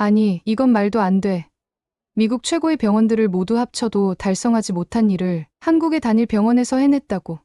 아니, 이건 말도 안 돼. 미국 최고의 병원들을 모두 합쳐도 달성하지 못한 일을 한국의 단일 병원에서 해냈다고.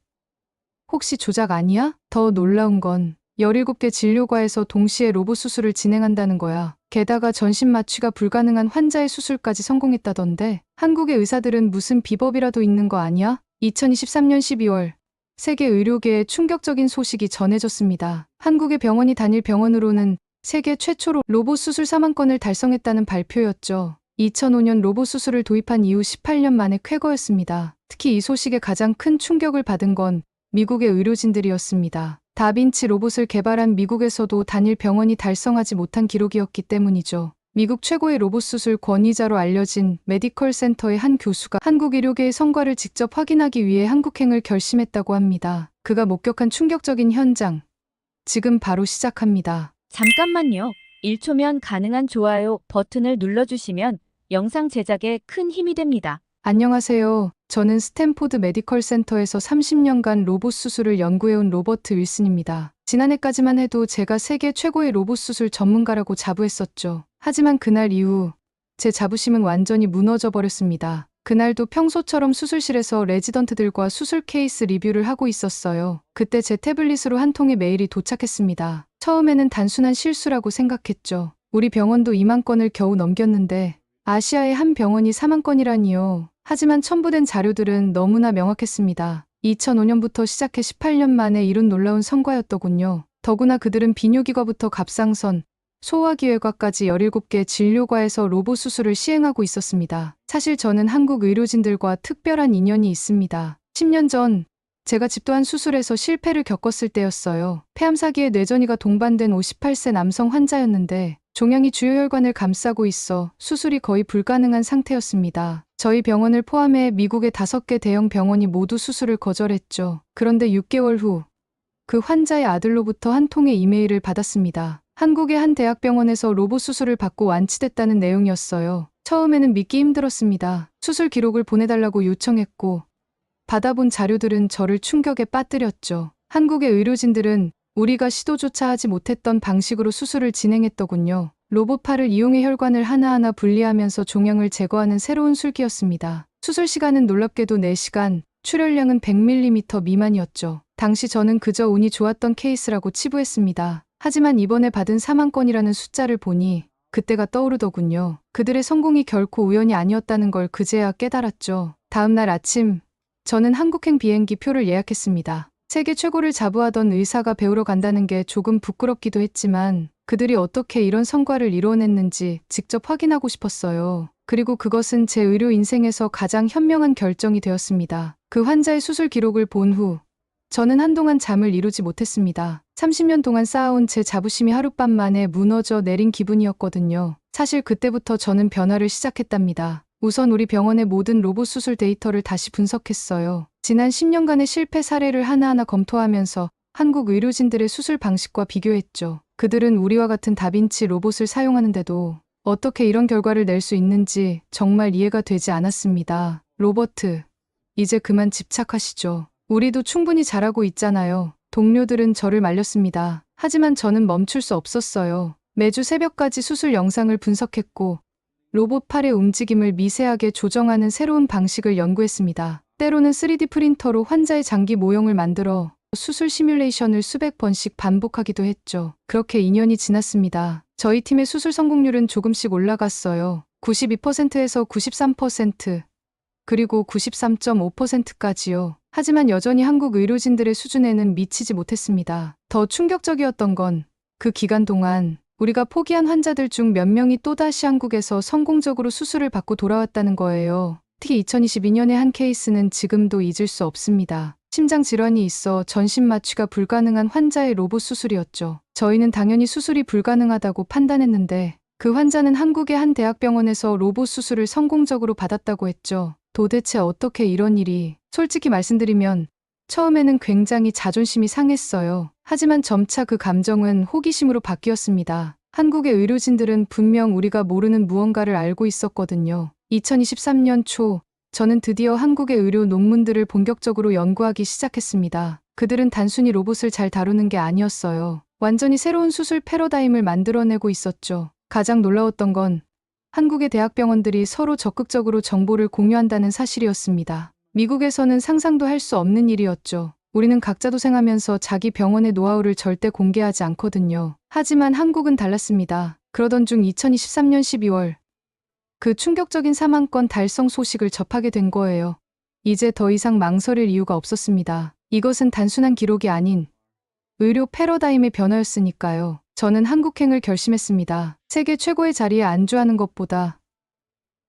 혹시 조작 아니야? 더 놀라운 건 17개 진료과에서 동시에 로봇 수술을 진행한다는 거야. 게다가 전신 마취가 불가능한 환자의 수술까지 성공했다던데 한국의 의사들은 무슨 비법이라도 있는 거 아니야? 2023년 12월 세계 의료계에 충격적인 소식이 전해졌습니다. 한국의 병원이 단일 병원으로는 세계 최초로 로봇 수술 4만 건을 달성했다는 발표였죠. 2005년 로봇 수술을 도입한 이후 18년 만에 쾌거였습니다. 특히 이 소식에 가장 큰 충격을 받은 건 미국의 의료진들이었습니다. 다빈치 로봇을 개발한 미국에서도 단일 병원이 달성하지 못한 기록이었기 때문이죠. 미국 최고의 로봇 수술 권위자로 알려진 메디컬 센터의 한 교수가 한국 의료계의 성과를 직접 확인하기 위해 한국행을 결심했다고 합니다. 그가 목격한 충격적인 현장. 지금 바로 시작합니다. 잠깐만요. 1초면 가능한 좋아요 버튼을 눌러주시면 영상 제작에 큰 힘이 됩니다. 안녕하세요. 저는 스탠포드 메디컬 센터에서 30년간 로봇 수술을 연구해온 로버트 윌슨입니다. 지난해까지만 해도 제가 세계 최고의 로봇 수술 전문가라고 자부했었죠. 하지만 그날 이후 제 자부심은 완전히 무너져 버렸습니다. 그날도 평소처럼 수술실에서 레지던트들과 수술 케이스 리뷰를 하고 있었어요. 그때 제 태블릿으로 한 통의 메일이 도착했습니다. 처음에는 단순한 실수라고 생각했죠. 우리 병원도 2만 건을 겨우 넘겼는데 아시아의 한 병원이 4만 건이라니요. 하지만 첨부된 자료들은 너무나 명확했습니다. 2005년부터 시작해 18년 만에 이룬 놀라운 성과였더군요. 더구나 그들은 비뇨기과부터 갑상선, 소화기회과까지 17개 진료과에서 로봇 수술을 시행하고 있었습니다. 사실 저는 한국 의료진들과 특별한 인연이 있습니다. 10년 전 제가 집도한 수술에서 실패를 겪었을 때였어요. 폐암사기에 뇌전이가 동반된 58세 남성 환자였는데 종양이 주요혈관을 감싸고 있어 수술이 거의 불가능한 상태였습니다. 저희 병원을 포함해 미국의 5개 대형 병원이 모두 수술을 거절했죠. 그런데 6개월 후 그 환자의 아들로부터 한 통의 이메일을 받았습니다. 한국의 한 대학병원에서 로봇 수술을 받고 완치됐다는 내용이었어요. 처음에는 믿기 힘들었습니다. 수술 기록을 보내달라고 요청했고 받아본 자료들은 저를 충격에 빠뜨렸죠. 한국의 의료진들은 우리가 시도조차 하지 못했던 방식으로 수술을 진행했더군요. 로봇팔을 이용해 혈관을 하나하나 분리하면서 종양을 제거하는 새로운 술기였습니다. 수술 시간은 놀랍게도 4시간, 출혈량은 100mm 미만이었죠. 당시 저는 그저 운이 좋았던 케이스라고 치부했습니다. 하지만 이번에 받은 4만 건이라는 숫자를 보니 그때가 떠오르더군요. 그들의 성공이 결코 우연이 아니었다는 걸 그제야 깨달았죠. 다음 날 아침, 저는 한국행 비행기 표를 예약했습니다. 세계 최고를 자부하던 의사가 배우러 간다는 게 조금 부끄럽기도 했지만 그들이 어떻게 이런 성과를 이뤄냈는지 직접 확인하고 싶었어요. 그리고 그것은 제 의료 인생에서 가장 현명한 결정이 되었습니다. 그 환자의 수술 기록을 본 후 저는 한동안 잠을 이루지 못했습니다. 30년 동안 쌓아온 제 자부심이 하룻밤 만에 무너져 내린 기분이었거든요. 사실 그때부터 저는 변화를 시작했답니다. 우선 우리 병원의 모든 로봇 수술 데이터를 다시 분석했어요. 지난 10년간의 실패 사례를 하나하나 검토하면서 한국 의료진들의 수술 방식과 비교했죠. 그들은 우리와 같은 다빈치 로봇을 사용하는데도 어떻게 이런 결과를 낼 수 있는지 정말 이해가 되지 않았습니다. 로버트, 이제 그만 집착하시죠. 우리도 충분히 잘하고 있잖아요. 동료들은 저를 말렸습니다. 하지만 저는 멈출 수 없었어요. 매주 새벽까지 수술 영상을 분석했고 로봇 팔의 움직임을 미세하게 조정하는 새로운 방식을 연구했습니다. 때로는 3D 프린터로 환자의 장기 모형을 만들어 수술 시뮬레이션을 수백 번씩 반복하기도 했죠. 그렇게 2년이 지났습니다. 저희 팀의 수술 성공률은 조금씩 올라갔어요. 92%에서 93%, 그리고 93.5%까지요. 하지만 여전히 한국 의료진들의 수준에는 미치지 못했습니다. 더 충격적이었던 건 그 기간 동안 우리가 포기한 환자들 중 몇 명이 또다시 한국에서 성공적으로 수술을 받고 돌아왔다는 거예요. 특히 2022년의 한 케이스는 지금도 잊을 수 없습니다. 심장 질환이 있어 전신 마취가 불가능한 환자의 로봇 수술이었죠. 저희는 당연히 수술이 불가능하다고 판단했는데 그 환자는 한국의 한 대학병원에서 로봇 수술을 성공적으로 받았다고 했죠. 도대체 어떻게 이런 일이? 솔직히 말씀드리면 처음에는 굉장히 자존심이 상했어요. 하지만 점차 그 감정은 호기심으로 바뀌었습니다. 한국의 의료진들은 분명 우리가 모르는 무언가를 알고 있었거든요. 2023년 초, 저는 드디어 한국의 의료 논문들을 본격적으로 연구하기 시작했습니다. 그들은 단순히 로봇을 잘 다루는 게 아니었어요. 완전히 새로운 수술 패러다임을 만들어내고 있었죠. 가장 놀라웠던 건 한국의 대학병원들이 서로 적극적으로 정보를 공유한다는 사실이었습니다. 미국에서는 상상도 할 수 없는 일이었죠. 우리는 각자 도생하면서 자기 병원의 노하우를 절대 공개하지 않거든요. 하지만 한국은 달랐습니다. 그러던 중 2023년 12월 그 충격적인 사망권 달성 소식을 접하게 된 거예요. 이제 더 이상 망설일 이유가 없었습니다. 이것은 단순한 기록이 아닌 의료 패러다임의 변화였으니까요. 저는 한국행을 결심했습니다. 세계 최고의 자리에 안주하는 것보다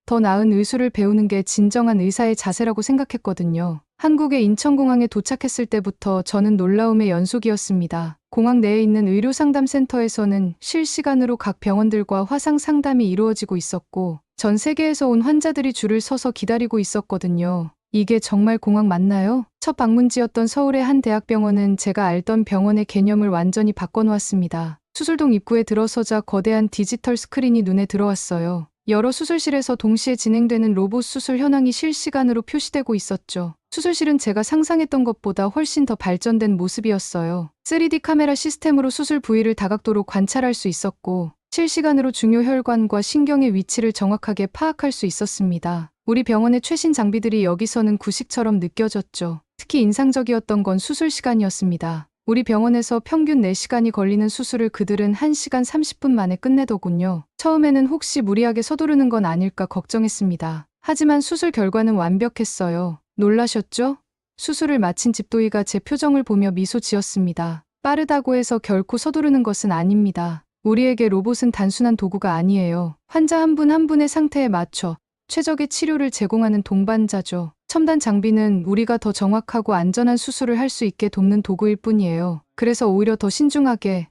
더 나은 의술을 배우는 게 진정한 의사의 자세라고 생각했거든요. 한국의 인천공항에 도착했을 때부터 저는 놀라움의 연속이었습니다. 공항 내에 있는 의료상담센터에서는 실시간으로 각 병원들과 화상 상담이 이루어지고 있었고, 전 세계에서 온 환자들이 줄을 서서 기다리고 있었거든요. 이게 정말 공항 맞나요? 첫 방문지였던 서울의 한 대학병원은 제가 알던 병원의 개념을 완전히 바꿔놓았습니다. 수술동 입구에 들어서자 거대한 디지털 스크린이 눈에 들어왔어요. 여러 수술실에서 동시에 진행되는 로봇 수술 현황이 실시간으로 표시되고 있었죠. 수술실은 제가 상상했던 것보다 훨씬 더 발전된 모습이었어요. 3D 카메라 시스템으로 수술 부위를 다각도로 관찰할 수 있었고, 실시간으로 중요 혈관과 신경의 위치를 정확하게 파악할 수 있었습니다. 우리 병원의 최신 장비들이 여기서는 구식처럼 느껴졌죠. 특히 인상적이었던 건 수술 시간이었습니다. 우리 병원에서 평균 4시간이 걸리는 수술을 그들은 1시간 30분 만에 끝내더군요. 처음에는 혹시 무리하게 서두르는 건 아닐까 걱정했습니다. 하지만 수술 결과는 완벽했어요. 놀라셨죠? 수술을 마친 집도이가 제 표정을 보며 미소 지었습니다. 빠르다고 해서 결코 서두르는 것은 아닙니다. 우리에게 로봇은 단순한 도구가 아니에요. 환자 한 분 한 분의 상태에 맞춰 최적의 치료를 제공하는 동반자죠. 첨단 장비는 우리가 더 정확하고 안전한 수술을 할 수 있게 돕는 도구일 뿐이에요. 그래서 오히려 더 신중하게,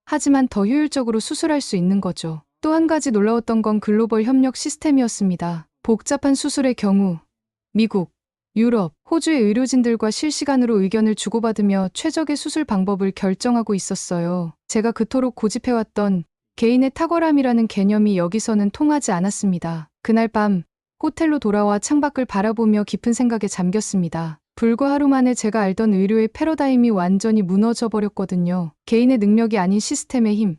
하지만 더 효율적으로 수술할 수 있는 거죠. 또 한 가지 놀라웠던 건 글로벌 협력 시스템이었습니다. 복잡한 수술의 경우 미국, 유럽, 호주의 의료진들과 실시간으로 의견을 주고받으며 최적의 수술 방법을 결정하고 있었어요. 제가 그토록 고집해왔던 개인의 탁월함이라는 개념이 여기서는 통하지 않았습니다. 그날 밤 호텔로 돌아와 창밖을 바라보며 깊은 생각에 잠겼습니다. 불과 하루 만에 제가 알던 의료의 패러다임이 완전히 무너져 버렸거든요. 개인의 능력이 아닌 시스템의 힘,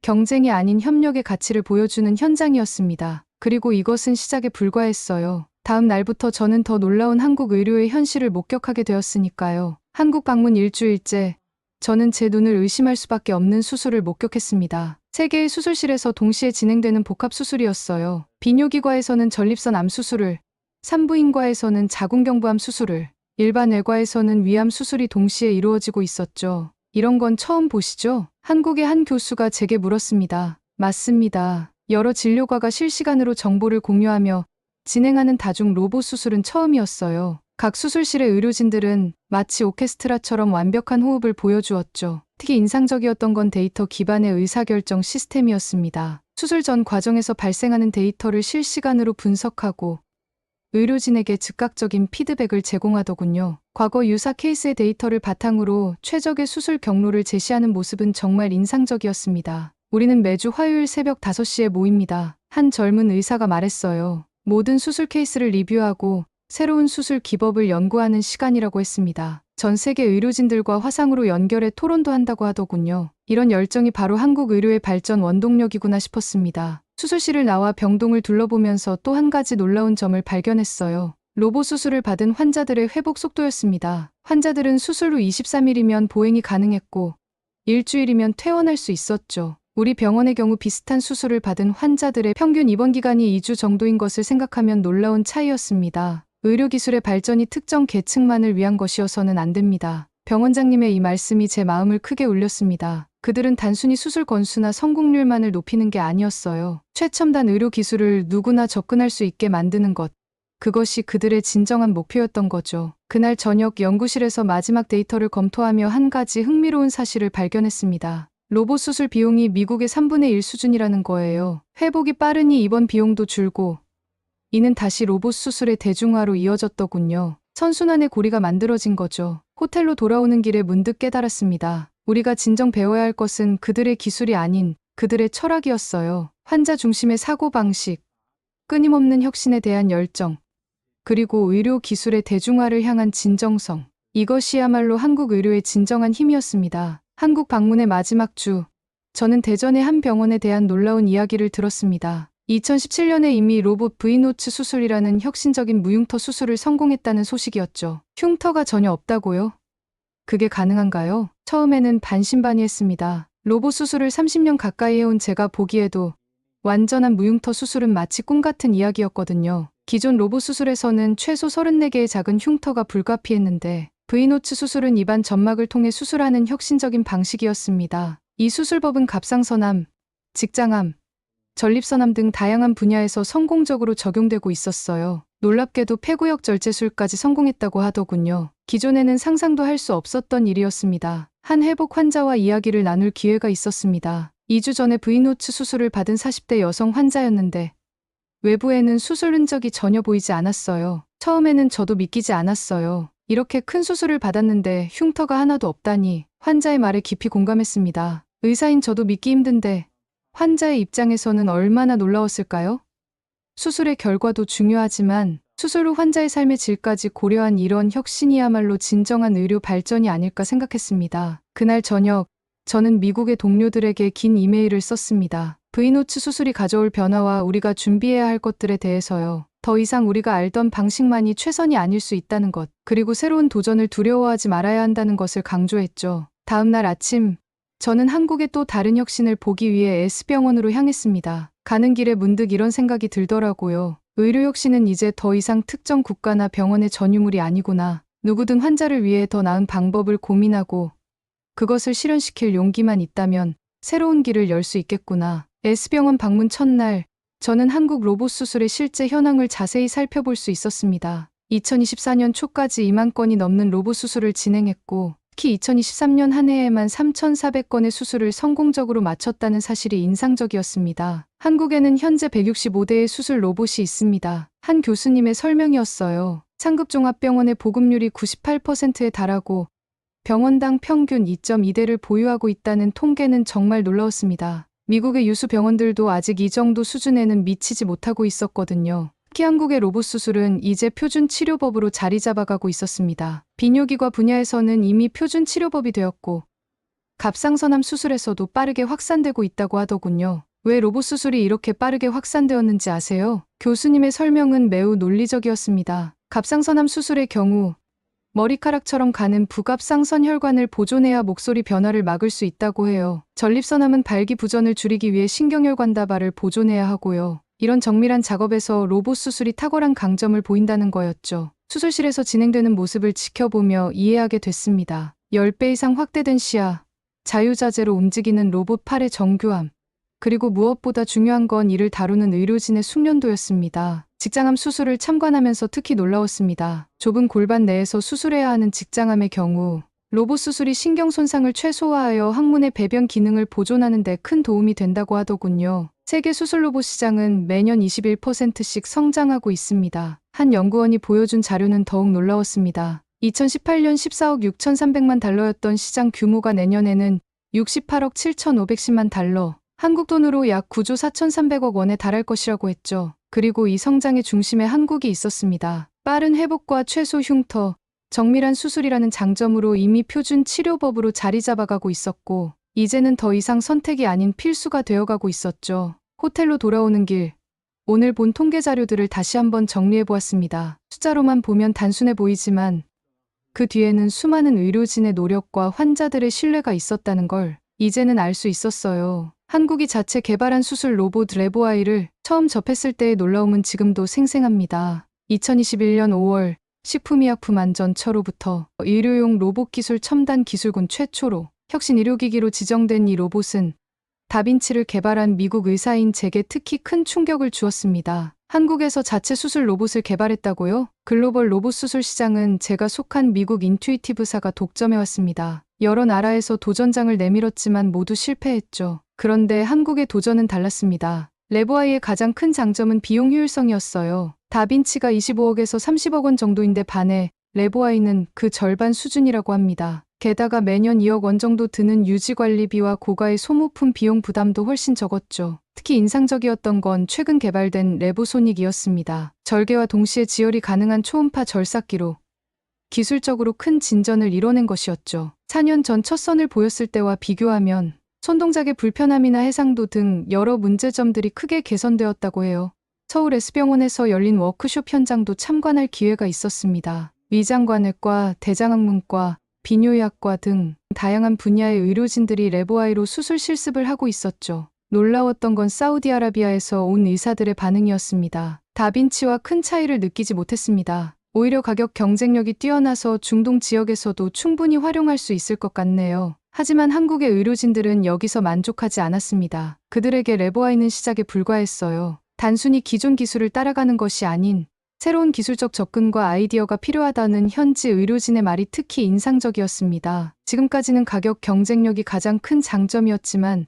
경쟁이 아닌 협력의 가치를 보여주는 현장이었습니다. 그리고 이것은 시작에 불과했어요. 다음 날부터 저는 더 놀라운 한국 의료의 현실을 목격하게 되었으니까요. 한국 방문 일주일째, 저는 제 눈을 의심할 수밖에 없는 수술을 목격했습니다. 세 개의 수술실에서 동시에 진행되는 복합 수술이었어요. 비뇨기과에서는 전립선 암 수술을, 산부인과에서는 자궁경부암 수술을, 일반 외과에서는 위암 수술이 동시에 이루어지고 있었죠. 이런 건 처음 보시죠? 한국의 한 교수가 제게 물었습니다. 맞습니다. 여러 진료과가 실시간으로 정보를 공유하며 진행하는 다중 로봇 수술은 처음이었어요. 각 수술실의 의료진들은 마치 오케스트라처럼 완벽한 호흡을 보여주었죠. 특히 인상적이었던 건 데이터 기반의 의사결정 시스템이었습니다. 수술 전 과정에서 발생하는 데이터를 실시간으로 분석하고 의료진에게 즉각적인 피드백을 제공하더군요. 과거 유사 케이스의 데이터를 바탕으로 최적의 수술 경로를 제시하는 모습은 정말 인상적이었습니다. 우리는 매주 화요일 새벽 5시에 모입니다. 한 젊은 의사가 말했어요. 모든 수술 케이스를 리뷰하고 새로운 수술 기법을 연구하는 시간이라고 했습니다. 전 세계 의료진들과 화상으로 연결해 토론도 한다고 하더군요. 이런 열정이 바로 한국 의료의 발전 원동력이구나 싶었습니다. 수술실을 나와 병동을 둘러보면서 또 한 가지 놀라운 점을 발견했어요. 로봇 수술을 받은 환자들의 회복 속도였습니다. 환자들은 수술 후 23일이면 보행이 가능했고 일주일이면 퇴원할 수 있었죠. 우리 병원의 경우 비슷한 수술을 받은 환자들의 평균 입원 기간이 2주 정도인 것을 생각하면 놀라운 차이였습니다. 의료기술의 발전이 특정 계층만을 위한 것이어서는 안 됩니다. 병원장님의 이 말씀이 제 마음을 크게 울렸습니다. 그들은 단순히 수술 건수나 성공률만을 높이는 게 아니었어요. 최첨단 의료 기술을 누구나 접근할 수 있게 만드는 것. 그것이 그들의 진정한 목표였던 거죠. 그날 저녁 연구실에서 마지막 데이터를 검토하며 한 가지 흥미로운 사실을 발견했습니다. 로봇 수술 비용이 미국의 3분의 1 수준이라는 거예요. 회복이 빠르니 입원 비용도 줄고, 이는 다시 로봇 수술의 대중화로 이어졌더군요. 선순환의 고리가 만들어진 거죠. 호텔로 돌아오는 길에 문득 깨달았습니다. 우리가 진정 배워야 할 것은 그들의 기술이 아닌 그들의 철학이었어요. 환자 중심의 사고방식, 끊임없는 혁신에 대한 열정, 그리고 의료 기술의 대중화를 향한 진정성. 이것이야말로 한국 의료의 진정한 힘이었습니다. 한국 방문의 마지막 주, 저는 대전의 한 병원에 대한 놀라운 이야기를 들었습니다. 2017년에 이미 로봇 V노츠 수술이라는 혁신적인 무흉터 수술을 성공했다는 소식이었죠. 흉터가 전혀 없다고요? 그게 가능한가요? 처음에는 반신반의했습니다. 로봇 수술을 30년 가까이 해온 제가 보기에도 완전한 무흉터 수술은 마치 꿈 같은 이야기였거든요. 기존 로봇 수술에서는 최소 34개의 작은 흉터가 불가피했는데 V노츠 수술은 입안 점막을 통해 수술하는 혁신적인 방식이었습니다. 이 수술법은 갑상선암, 직장암, 전립선암 등 다양한 분야에서 성공적으로 적용되고 있었어요. 놀랍게도 폐구역 절제술까지 성공했다고 하더군요. 기존에는 상상도 할 수 없었던 일이었습니다. 한 회복 환자와 이야기를 나눌 기회가 있었습니다. 2주 전에 V노츠 수술을 받은 40대 여성 환자였는데 외부에는 수술 흔적이 전혀 보이지 않았어요. 처음에는 저도 믿기지 않았어요. 이렇게 큰 수술을 받았는데 흉터가 하나도 없다니. 환자의 말에 깊이 공감했습니다. 의사인 저도 믿기 힘든데 환자의 입장에서는 얼마나 놀라웠을까요? 수술의 결과도 중요하지만 수술 후 환자의 삶의 질까지 고려한 이런 혁신이야말로 진정한 의료 발전이 아닐까 생각했습니다. 그날 저녁, 저는 미국의 동료들에게 긴 이메일을 썼습니다. V노츠 수술이 가져올 변화와 우리가 준비해야 할 것들에 대해서요. 더 이상 우리가 알던 방식만이 최선이 아닐 수 있다는 것, 그리고 새로운 도전을 두려워하지 말아야 한다는 것을 강조했죠. 다음 날 아침, 저는 한국의 또 다른 혁신을 보기 위해 S병원으로 향했습니다. 가는 길에 문득 이런 생각이 들더라고요. 의료 혁신은 이제 더 이상 특정 국가나 병원의 전유물이 아니구나. 누구든 환자를 위해 더 나은 방법을 고민하고 그것을 실현시킬 용기만 있다면 새로운 길을 열 수 있겠구나. S병원 방문 첫날, 저는 한국 로봇 수술의 실제 현황을 자세히 살펴볼 수 있었습니다. 2024년 초까지 2만 건이 넘는 로봇 수술을 진행했고, 특히 2023년 한 해에만 3,400건의 수술을 성공적으로 마쳤다는 사실이 인상적이었습니다. 한국에는 현재 165대의 수술 로봇이 있습니다. 한 교수님의 설명이었어요. 상급종합병원의 보급률이 98%에 달하고 병원당 평균 2.2대를 보유하고 있다는 통계는 정말 놀라웠습니다. 미국의 유수 병원들도 아직 이 정도 수준에는 미치지 못하고 있었거든요. 특히 한국의 로봇 수술은 이제 표준 치료법으로 자리 잡아가고 있었습니다. 비뇨기과 분야에서는 이미 표준 치료법이 되었고 갑상선암 수술에서도 빠르게 확산되고 있다고 하더군요. 왜 로봇 수술이 이렇게 빠르게 확산되었는지 아세요? 교수님의 설명은 매우 논리적이었습니다. 갑상선암 수술의 경우 머리카락처럼 가는 부갑상선 혈관을 보존해야 목소리 변화를 막을 수 있다고 해요. 전립선암은 발기부전을 줄이기 위해 신경혈관 다발을 보존해야 하고요. 이런 정밀한 작업에서 로봇 수술이 탁월한 강점을 보인다는 거였죠. 수술실에서 진행되는 모습을 지켜보며 이해하게 됐습니다. 10배 이상 확대된 시야, 자유자재로 움직이는 로봇 팔의 정교함, 그리고 무엇보다 중요한 건 이를 다루는 의료진의 숙련도였습니다. 직장암 수술을 참관하면서 특히 놀라웠습니다. 좁은 골반 내에서 수술해야 하는 직장암의 경우 로봇 수술이 신경 손상을 최소화하여 항문의 배변 기능을 보존하는 데 큰 도움이 된다고 하더군요. 세계 수술 로봇 시장은 매년 21%씩 성장하고 있습니다. 한 연구원이 보여준 자료는 더욱 놀라웠습니다. 2018년 14억 6,300만 달러였던 시장 규모가 내년에는 68억 7,510만 달러, 한국 돈으로 약 9조 4,300억 원에 달할 것이라고 했죠. 그리고 이 성장의 중심에 한국이 있었습니다. 빠른 회복과 최소 흉터, 정밀한 수술이라는 장점으로 이미 표준 치료법으로 자리 잡아가고 있었고, 이제는 더 이상 선택이 아닌 필수가 되어가고 있었죠. 호텔로 돌아오는 길, 오늘 본 통계 자료들을 다시 한번 정리해보았습니다. 숫자로만 보면 단순해 보이지만 그 뒤에는 수많은 의료진의 노력과 환자들의 신뢰가 있었다는 걸 이제는 알 수 있었어요. 한국이 자체 개발한 수술 로봇 레보아이를 처음 접했을 때의 놀라움은 지금도 생생합니다. 2021년 5월 식품의약품안전처로부터 의료용 로봇 기술 첨단 기술군 최초로 혁신 의료기기로 지정된 이 로봇은 다빈치를 개발한 미국 의사인 제게 특히 큰 충격을 주었습니다. 한국에서 자체 수술 로봇을 개발했다고요? 글로벌 로봇 수술 시장은 제가 속한 미국 인투이티브사가 독점해왔습니다. 여러 나라에서 도전장을 내밀었지만 모두 실패했죠. 그런데 한국의 도전은 달랐습니다. 레보아이의 가장 큰 장점은 비용 효율성이었어요. 다빈치가 25억에서 30억 원 정도인데 반해 레보아이는 그 절반 수준이라고 합니다. 게다가 매년 2억 원 정도 드는 유지관리비와 고가의 소모품 비용 부담도 훨씬 적었죠. 특히 인상적이었던 건 최근 개발된 레보소닉이었습니다. 절개와 동시에 지혈이 가능한 초음파 절삭기로 기술적으로 큰 진전을 이뤄낸 것이었죠. 4년 전 첫 선을 보였을 때와 비교하면 손동작의 불편함이나 해상도 등 여러 문제점들이 크게 개선되었다고 해요. 서울 S병원에서 열린 워크숍 현장도 참관할 기회가 있었습니다. 위장관외과, 대장학문과, 비뇨의학과 등 다양한 분야의 의료진들이 레보아이로 수술 실습을 하고 있었죠. 놀라웠던 건 사우디아라비아에서 온 의사들의 반응이었습니다. 다빈치와 큰 차이를 느끼지 못했습니다. 오히려 가격 경쟁력이 뛰어나서 중동 지역에서도 충분히 활용할 수 있을 것 같네요. 하지만 한국의 의료진들은 여기서 만족하지 않았습니다. 그들에게 레보아이는 시작에 불과했어요. 단순히 기존 기술을 따라가는 것이 아닌 새로운 기술적 접근과 아이디어가 필요하다는 현지 의료진의 말이 특히 인상적이었습니다. 지금까지는 가격 경쟁력이 가장 큰 장점이었지만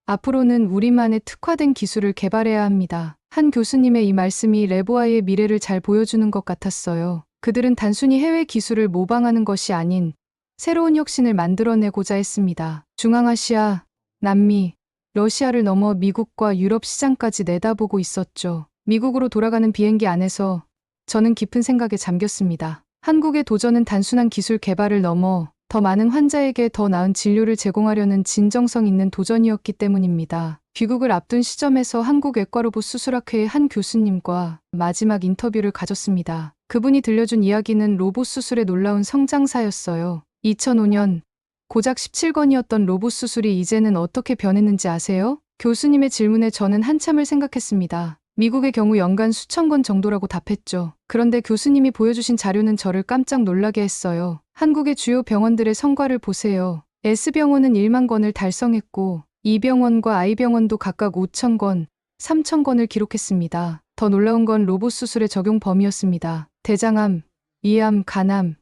앞으로는 우리만의 특화된 기술을 개발해야 합니다. 한 교수님의 이 말씀이 레보아이의 미래를 잘 보여주는 것 같았어요. 그들은 단순히 해외 기술을 모방하는 것이 아닌 새로운 혁신을 만들어내고자 했습니다. 중앙아시아, 남미, 러시아를 넘어 미국과 유럽 시장까지 내다보고 있었죠. 미국으로 돌아가는 비행기 안에서 저는 깊은 생각에 잠겼습니다. 한국의 도전은 단순한 기술 개발을 넘어 더 많은 환자에게 더 나은 진료를 제공하려는 진정성 있는 도전이었기 때문입니다. 귀국을 앞둔 시점에서 한국외과로봇 수술학회의 한 교수님과 마지막 인터뷰를 가졌습니다. 그분이 들려준 이야기는 로봇 수술의 놀라운 성장사였어요. 2005년 고작 17건이었던 로봇 수술이 이제는 어떻게 변했는지 아세요? 교수님의 질문에 저는 한참을 생각했습니다. 미국의 경우 연간 수천 건 정도라고 답했죠. 그런데 교수님이 보여주신 자료는 저를 깜짝 놀라게 했어요. 한국의 주요 병원들의 성과를 보세요. S병원은 1만 건을 달성했고 E병원과 I병원도 각각 5천 건, 3천 건을 기록했습니다. 더 놀라운 건 로봇 수술의 적용 범위였습니다. 대장암, 위암, 간암,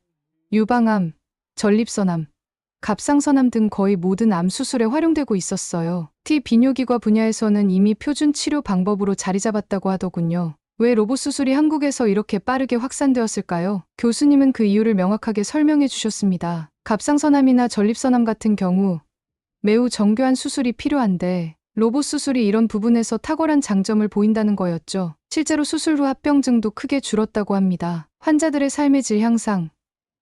유방암, 전립선암, 갑상선암 등 거의 모든 암 수술에 활용되고 있었어요. 비뇨기과 분야에서는 이미 표준 치료 방법으로 자리 잡았다고 하더군요. 왜 로봇 수술이 한국에서 이렇게 빠르게 확산되었을까요? 교수님은 그 이유를 명확하게 설명해 주셨습니다. 갑상선암이나 전립선암 같은 경우 매우 정교한 수술이 필요한데 로봇 수술이 이런 부분에서 탁월한 장점을 보인다는 거였죠. 실제로 수술 후 합병증도 크게 줄었다고 합니다. 환자들의 삶의 질 향상,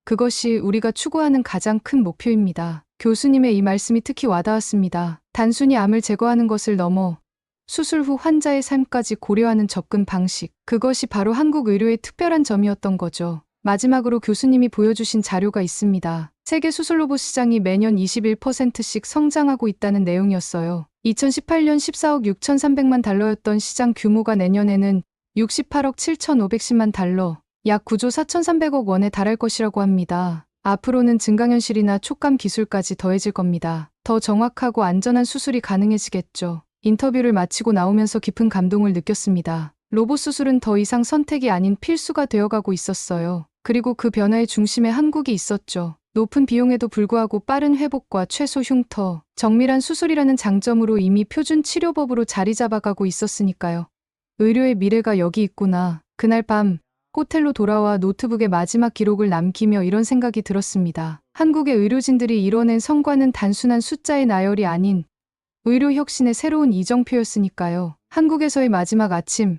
그것이 우리가 추구하는 가장 큰 목표입니다. 교수님의 이 말씀이 특히 와닿았습니다. 단순히 암을 제거하는 것을 넘어 수술 후 환자의 삶까지 고려하는 접근 방식, 그것이 바로 한국 의료의 특별한 점이었던 거죠. 마지막으로 교수님이 보여주신 자료가 있습니다. 세계 수술 로봇 시장이 매년 21%씩 성장하고 있다는 내용이었어요. 2018년 14억 6,300만 달러였던 시장 규모가 내년에는 68억 7,510만 달러, 약 9조 4,300억 원에 달할 것이라고 합니다. 앞으로는 증강현실이나 촉감 기술까지 더해질 겁니다. 더 정확하고 안전한 수술이 가능해지겠죠. 인터뷰를 마치고 나오면서 깊은 감동을 느꼈습니다. 로봇 수술은 더 이상 선택이 아닌 필수가 되어가고 있었어요. 그리고 그 변화의 중심에 한국이 있었죠. 높은 비용에도 불구하고 빠른 회복과 최소 흉터, 정밀한 수술이라는 장점으로 이미 표준 치료법으로 자리 잡아가고 있었으니까요. 의료의 미래가 여기 있구나. 그날 밤 호텔로 돌아와 노트북에 마지막 기록을 남기며 이런 생각이 들었습니다. 한국의 의료진들이 이뤄낸 성과는 단순한 숫자의 나열이 아닌 의료 혁신의 새로운 이정표였으니까요. 한국에서의 마지막 아침,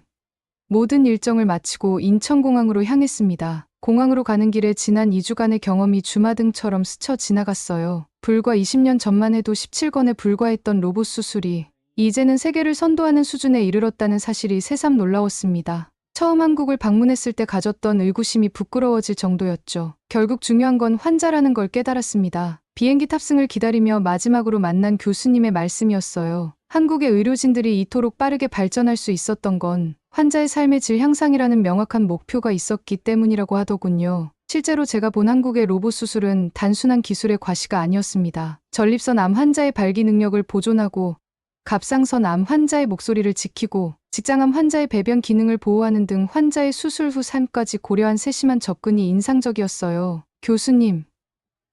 모든 일정을 마치고 인천공항으로 향했습니다. 공항으로 가는 길에 지난 2주간의 경험이 주마등처럼 스쳐 지나갔어요. 불과 20년 전만 해도 17건에 불과했던 로봇 수술이 이제는 세계를 선도하는 수준에 이르렀다는 사실이 새삼 놀라웠습니다. 처음 한국을 방문했을 때 가졌던 의구심이 부끄러워질 정도였죠. 결국 중요한 건 환자라는 걸 깨달았습니다. 비행기 탑승을 기다리며 마지막으로 만난 교수님의 말씀이었어요. 한국의 의료진들이 이토록 빠르게 발전할 수 있었던 건 환자의 삶의 질 향상이라는 명확한 목표가 있었기 때문이라고 하더군요. 실제로 제가 본 한국의 로봇 수술은 단순한 기술의 과시가 아니었습니다. 전립선 암 환자의 발기 능력을 보존하고 갑상선 암 환자의 목소리를 지키고 직장암 환자의 배변 기능을 보호하는 등 환자의 수술 후 삶까지 고려한 세심한 접근이 인상적이었어요. 교수님,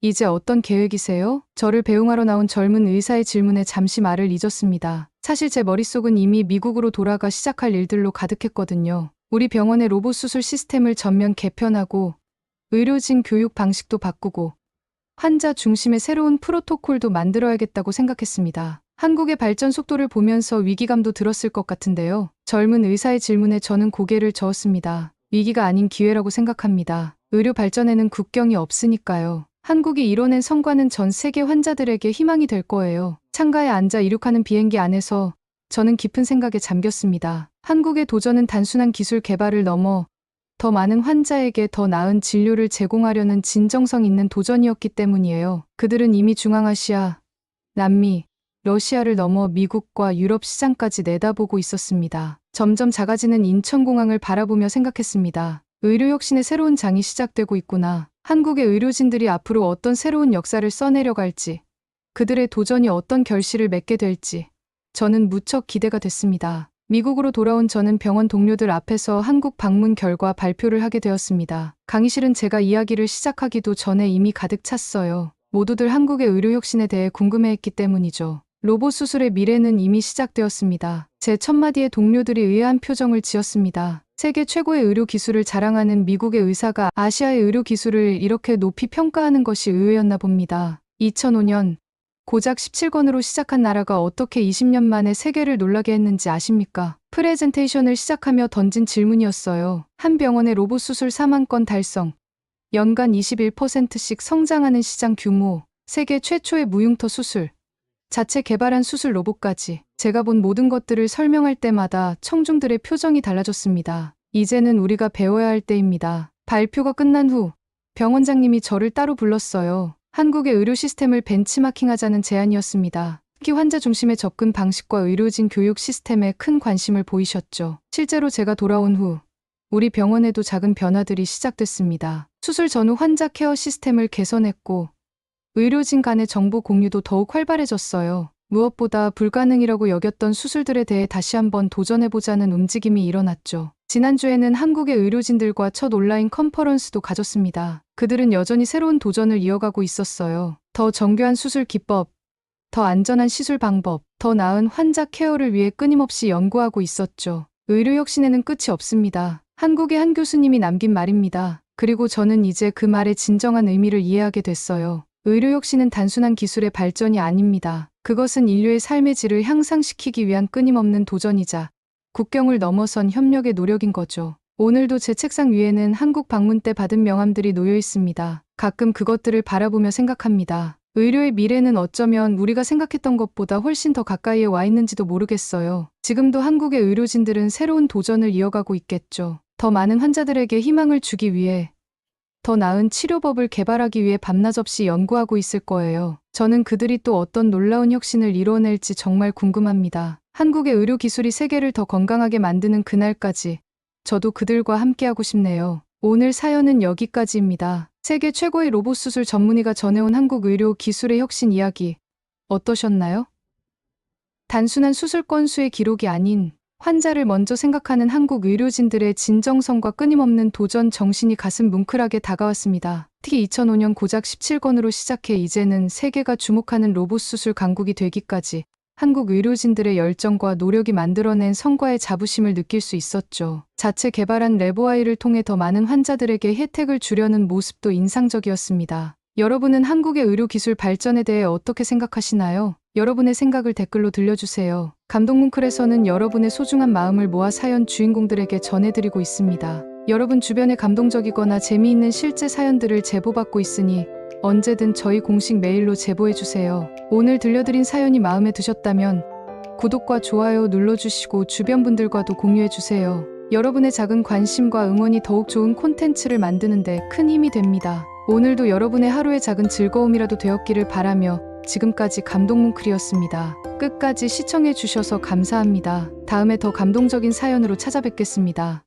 이제 어떤 계획이세요? 저를 배웅하러 나온 젊은 의사의 질문에 잠시 말을 잊었습니다. 사실 제 머릿속은 이미 미국으로 돌아가 시작할 일들로 가득했거든요. 우리 병원의 로봇 수술 시스템을 전면 개편하고 의료진 교육 방식도 바꾸고 환자 중심의 새로운 프로토콜도 만들어야겠다고 생각했습니다. 한국의 발전 속도를 보면서 위기감도 들었을 것 같은데요. 젊은 의사의 질문에 저는 고개를 저었습니다. 위기가 아닌 기회라고 생각합니다. 의료 발전에는 국경이 없으니까요. 한국이 이뤄낸 성과는 전 세계 환자들에게 희망이 될 거예요. 창가에 앉아 이륙하는 비행기 안에서 저는 깊은 생각에 잠겼습니다. 한국의 도전은 단순한 기술 개발을 넘어 더 많은 환자에게 더 나은 진료를 제공하려는 진정성 있는 도전이었기 때문이에요. 그들은 이미 중앙아시아, 남미, 러시아를 넘어 미국과 유럽 시장까지 내다보고 있었습니다. 점점 작아지는 인천공항을 바라보며 생각했습니다. 의료혁신의 새로운 장이 시작되고 있구나. 한국의 의료진들이 앞으로 어떤 새로운 역사를 써내려갈지, 그들의 도전이 어떤 결실을 맺게 될지 저는 무척 기대가 됐습니다. 미국으로 돌아온 저는 병원 동료들 앞에서 한국 방문 결과 발표를 하게 되었습니다. 강의실은 제가 이야기를 시작하기도 전에 이미 가득 찼어요. 모두들 한국의 의료혁신에 대해 궁금해했기 때문이죠. 로봇 수술의 미래는 이미 시작되었습니다. 제 첫마디에 동료들이 의아한 표정을 지었습니다. 세계 최고의 의료 기술을 자랑하는 미국의 의사가 아시아의 의료 기술을 이렇게 높이 평가하는 것이 의외였나 봅니다. 2005년 고작 17권으로 시작한 나라가 어떻게 20년 만에 세계를 놀라게 했는지 아십니까? 프레젠테이션을 시작하며 던진 질문이었어요. 한 병원의 로봇 수술 4만 건 달성, 연간 21%씩 성장하는 시장 규모, 세계 최초의 무흉터 수술, 자체 개발한 수술 로봇까지 제가 본 모든 것들을 설명할 때마다 청중들의 표정이 달라졌습니다. 이제는 우리가 배워야 할 때입니다. 발표가 끝난 후 병원장님이 저를 따로 불렀어요. 한국의 의료 시스템을 벤치마킹하자는 제안이었습니다. 특히 환자 중심의 접근 방식과 의료진 교육 시스템에 큰 관심을 보이셨죠. 실제로 제가 돌아온 후 우리 병원에도 작은 변화들이 시작됐습니다. 수술 전후 환자 케어 시스템을 개선했고 의료진 간의 정보 공유도 더욱 활발해졌어요. 무엇보다 불가능이라고 여겼던 수술들에 대해 다시 한번 도전해보자는 움직임이 일어났죠. 지난주에는 한국의 의료진들과 첫 온라인 컨퍼런스도 가졌습니다. 그들은 여전히 새로운 도전을 이어가고 있었어요. 더 정교한 수술 기법, 더 안전한 시술 방법, 더 나은 환자 케어를 위해 끊임없이 연구하고 있었죠. 의료혁신에는 끝이 없습니다. 한국의 한 교수님이 남긴 말입니다. 그리고 저는 이제 그 말의 진정한 의미를 이해하게 됐어요. 의료혁신은 단순한 기술의 발전이 아닙니다. 그것은 인류의 삶의 질을 향상시키기 위한 끊임없는 도전이자 국경을 넘어선 협력의 노력인 거죠. 오늘도 제 책상 위에는 한국 방문 때 받은 명함들이 놓여 있습니다. 가끔 그것들을 바라보며 생각합니다. 의료의 미래는 어쩌면 우리가 생각했던 것보다 훨씬 더 가까이에 와 있는지도 모르겠어요. 지금도 한국의 의료진들은 새로운 도전을 이어가고 있겠죠. 더 많은 환자들에게 희망을 주기 위해, 더 나은 치료법을 개발하기 위해 밤낮 없이 연구하고 있을 거예요. 저는 그들이 또 어떤 놀라운 혁신을 이뤄낼지 정말 궁금합니다. 한국의 의료 기술이 세계를 더 건강하게 만드는 그날까지 저도 그들과 함께하고 싶네요. 오늘 사연은 여기까지입니다. 세계 최고의 로봇 수술 전문의가 전해온 한국 의료 기술의 혁신 이야기 어떠셨나요? 단순한 수술 건수의 기록이 아닌 환자를 먼저 생각하는 한국 의료진들의 진정성과 끊임없는 도전 정신이 가슴 뭉클하게 다가왔습니다. 특히 2005년 고작 17권으로 시작해 이제는 세계가 주목하는 로봇 수술 강국이 되기까지 한국 의료진들의 열정과 노력이 만들어낸 성과의 자부심을 느낄 수 있었죠. 자체 개발한 레보아이를 통해 더 많은 환자들에게 혜택을 주려는 모습도 인상적이었습니다. 여러분은 한국의 의료 기술 발전에 대해 어떻게 생각하시나요? 여러분의 생각을 댓글로 들려주세요. 감동뭉클에서는 여러분의 소중한 마음을 모아 사연 주인공들에게 전해드리고 있습니다. 여러분 주변에 감동적이거나 재미있는 실제 사연들을 제보받고 있으니 언제든 저희 공식 메일로 제보해주세요. 오늘 들려드린 사연이 마음에 드셨다면 구독과 좋아요 눌러주시고 주변 분들과도 공유해주세요. 여러분의 작은 관심과 응원이 더욱 좋은 콘텐츠를 만드는 데 큰 힘이 됩니다. 오늘도 여러분의 하루의 작은 즐거움이라도 되었기를 바라며 지금까지 감동뭉클이었습니다. 끝까지 시청해주셔서 감사합니다. 다음에 더 감동적인 사연으로 찾아뵙겠습니다.